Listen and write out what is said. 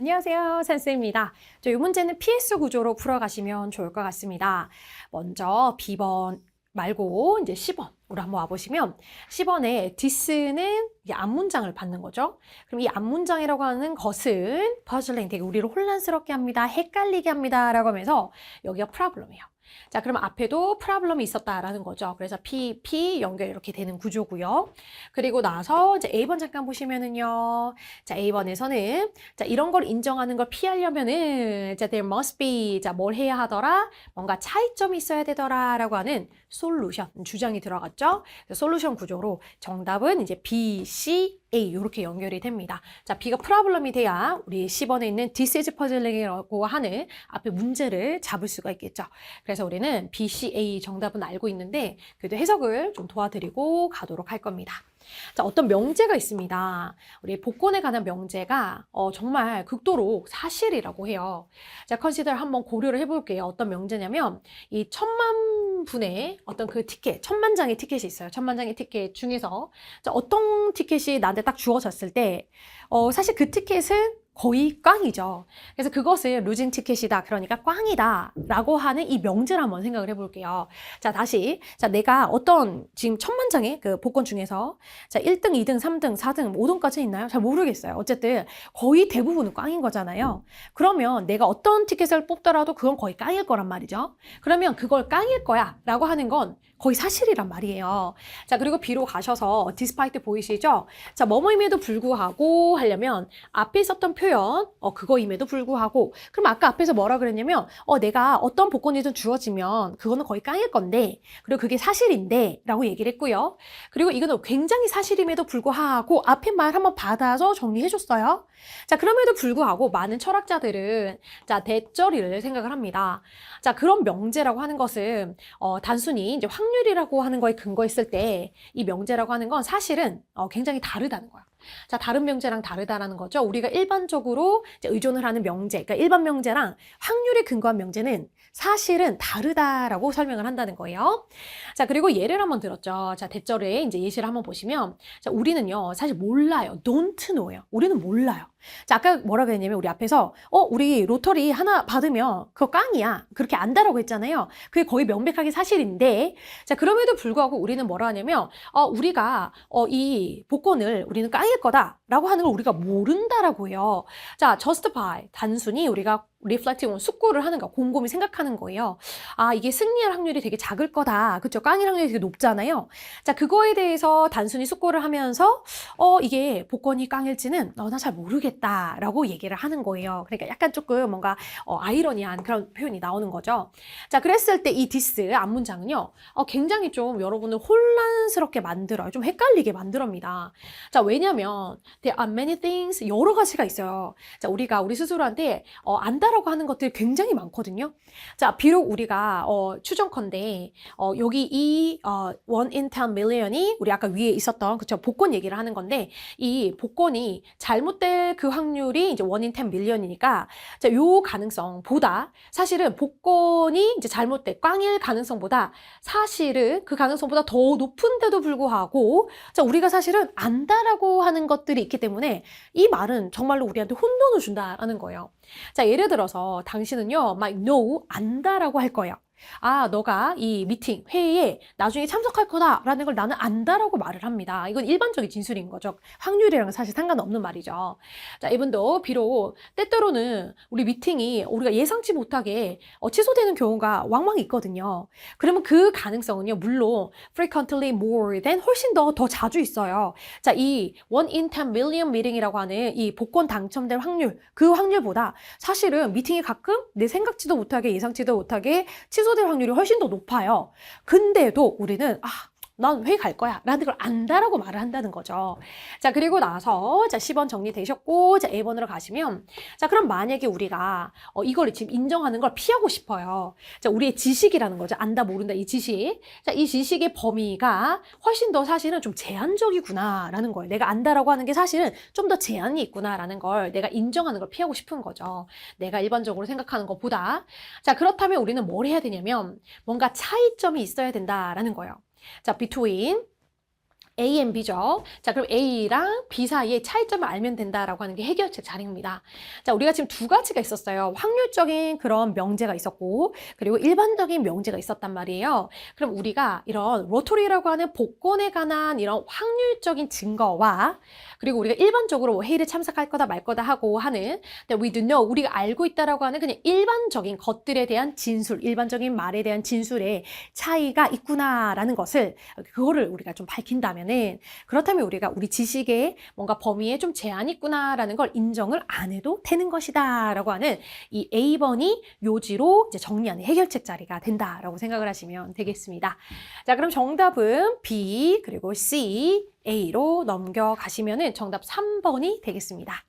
안녕하세요, 산쌤입니다. 이 문제는 PS 구조로 풀어가시면 좋을 것 같습니다. 먼저 B번 말고 이제 10번으로 한번 와보시면 10번에 this는 이 앞문장을 받는 거죠. 그럼 이 앞문장이라고 하는 것은 puzzling, 되게 우리를 혼란스럽게 합니다. 헷갈리게 합니다. 라고 하면서 여기가 problem이에요. 자, 그럼 앞에도 프로블럼이 있었다라는 거죠. 그래서 P 연결 이렇게 되는 구조고요. 그리고 나서 이제 A번 잠깐 보시면은요. 자, A번에서는 자, 이런 걸 인정하는 걸 피하려면은 자, there must be 자, 뭘 해야 하더라? 뭔가 차이점이 있어야 되더라라고 하는 솔루션 주장이 들어갔죠. 솔루션 구조로 정답은 이제 B, C, A 이렇게 연결이 됩니다. 자, B가 프로블럼이 돼야 우리 10번에 있는 This is puzzling이라고 하는 앞에 문제를 잡을 수가 있겠죠. 그래서 우리는 B, C, A 정답은 알고 있는데 그래도 해석을 좀 도와드리고 가도록 할 겁니다. 자, 어떤 명제가 있습니다. 우리 복권에 관한 명제가 정말 극도로 사실이라고 해요. 자, 컨시더를 한번 고려를 해볼게요. 어떤 명제냐면 이 1000만 분의 어떤 그 티켓, 1000만 장의 티켓이 있어요. 1000만 장의 티켓 중에서 자, 어떤 티켓이 나한테 딱 주어졌을 때 사실 그 티켓은 거의 꽝이죠. 그래서 그것을 루징 티켓이다. 그러니까 꽝이다. 라고 하는 이 명제를 한번 생각을 해볼게요. 자, 다시. 자, 내가 어떤 지금 1000만 장의 그 복권 중에서 자, 1등, 2등, 3등, 4등, 5등까지 있나요? 잘 모르겠어요. 어쨌든 거의 대부분은 꽝인 거잖아요. 그러면 내가 어떤 티켓을 뽑더라도 그건 거의 깡일 거란 말이죠. 그러면 그걸 깡일 거야. 라고 하는 건 거의 사실이란 말이에요. 자, 그리고 B로 가셔서 despite 보이시죠? 자, 뭐뭐임에도 불구하고 하려면 앞에 있었던 표현, 그거임에도 불구하고 그럼 아까 앞에서 뭐라 그랬냐면 내가 어떤 복권이든 주어지면 그거는 거의 깡일 건데 그리고 그게 사실인데 라고 얘기를 했고요. 그리고 이거는 굉장히 사실임에도 불구하고 앞에 말 한번 받아서 정리해 줬어요. 자, 그럼에도 불구하고 많은 철학자들은 자, 대절이를 생각을 합니다. 자, 그런 명제라고 하는 것은 단순히 이제 확률이라고 하는 거에 근거했을 때 이 명제라고 하는 건 사실은 굉장히 다르다는 거야. 자, 다른 명제랑 다르다라는 거죠. 우리가 일반적으로 이제 의존을 하는 명제, 그러니까 일반 명제랑 확률에 근거한 명제는 사실은 다르다라고 설명을 한다는 거예요. 자, 그리고 예를 한번 들었죠. 자, 대절에 이제 예시를 한번 보시면, 자, 우리는요, 사실 몰라요. don't know예요. 우리는 몰라요. 자, 아까 뭐라 그랬냐면 우리 앞에서 우리 로터리 하나 받으면 그거 깡이야. 그렇게 안다라고 했잖아요. 그게 거의 명백하게 사실인데 자, 그럼에도 불구하고 우리는 뭐라 하냐면 우리가 이 복권을 우리는 깡일 거다라고 하는 걸 우리가 모른다라고 해요. 자, justify 단순히 우리가 reflecting on 숙고를 하는 거, 곰곰이 생각하는 거예요. 아, 이게 승리할 확률이 되게 작을 거다. 그쵸? 깡일 확률이 되게 높잖아요. 자, 그거에 대해서 단순히 숙고를 하면서 이게 복권이 깡일지는 나 잘 모르겠다라고 얘기를 하는 거예요. 그러니까 약간 조금 뭔가 아이러니한 그런 표현이 나오는 거죠. 자, 그랬을 때 이 this 앞문장은요. 굉장히 좀 여러분을 혼란스럽게 만들어요. 좀 헷갈리게 만들어입니다. 자, 왜냐면 there are many things 여러 가지가 있어요. 자, 우리가 우리 스스로한테 안다라고 하는 것들이 굉장히 많거든요. 자, 비록 우리가 추정컨대 여기 이 1 in 10 million이 우리 아까 위에 있었던 그쵸 복권 얘기를 하는 건데 이 복권이 잘못될 그 확률이 이제 1 in 10 million이니까 자, 요 가능성보다 사실은 복권이 이제 잘못될 꽝일 가능성보다 사실은 그 가능성보다 더 높은데도 불구하고 자, 우리가 사실은 안다라고 하는 것들이 있기 때문에 이 말은 정말로 우리한테 혼돈을 준다라는 거예요. 자, 예를 들어서 당신은요, 막 no, 안다라고 할 거예요. 아, 너가 이 미팅, 회의에 나중에 참석할 거다라는 걸 나는 안다라고 말을 합니다. 이건 일반적인 진술인 거죠. 확률이랑 사실 상관없는 말이죠. 자, 이분도 비록 때때로는 우리 미팅이 우리가 예상치 못하게 취소되는 경우가 왕왕 있거든요. 그러면 그 가능성은요, 물론 frequently more than 훨씬 더 자주 있어요. 자, 이 1 in 10 million meeting이라고 하는 이 복권 당첨될 확률, 그 확률보다 사실은 미팅이 가끔 내 생각지도 못하게 예상치도 못하게 취소될 확률이 훨씬 더 높아요. 근데도 우리는 난 회의 갈 거야 라는 걸 안다라고 말을 한다는 거죠. 자, 그리고 나서 자, 10번 정리되셨고 자, A번으로 가시면 자, 그럼 만약에 우리가 이걸 지금 인정하는 걸 피하고 싶어요. 자, 우리의 지식이라는 거죠. 안다 모른다 이 지식. 자, 이 지식의 범위가 훨씬 더 사실은 좀 제한적이구나 라는 거예요. 내가 안다라고 하는 게 사실은 좀 더 제한이 있구나 라는 걸 내가 인정하는 걸 피하고 싶은 거죠. 내가 일반적으로 생각하는 것보다. 자, 그렇다면 우리는 뭘 해야 되냐면 뭔가 차이점이 있어야 된다라는 거예요. 자, between A and B죠. 자, 그럼 A랑 B 사이의 차이점을 알면 된다라고 하는 게 해결책 자료입니다. 자, 우리가 지금 두 가지가 있었어요. 확률적인 그런 명제가 있었고, 그리고 일반적인 명제가 있었단 말이에요. 그럼 우리가 이런 로터리라고 하는 복권에 관한 이런 확률적인 증거와, 그리고 우리가 일반적으로 회의를 참석할 거다 말 거다 하고 하는 that we do know, 우리가 알고 있다라고 하는 그냥 일반적인 것들에 대한 진술, 일반적인 말에 대한 진술에 차이가 있구나라는 것을, 그거를 우리가 좀 밝힌다면은, 그렇다면 우리가 우리 지식의 뭔가 범위에 좀 제한이 있구나라는 걸 인정을 안 해도 되는 것이다라고 하는 이 A번이 요지로 이제 정리하는 해결책 자리가 된다라고 생각을 하시면 되겠습니다. 자, 그럼 정답은 B 그리고 C, A로 넘겨가시면은 정답 3번이 되겠습니다.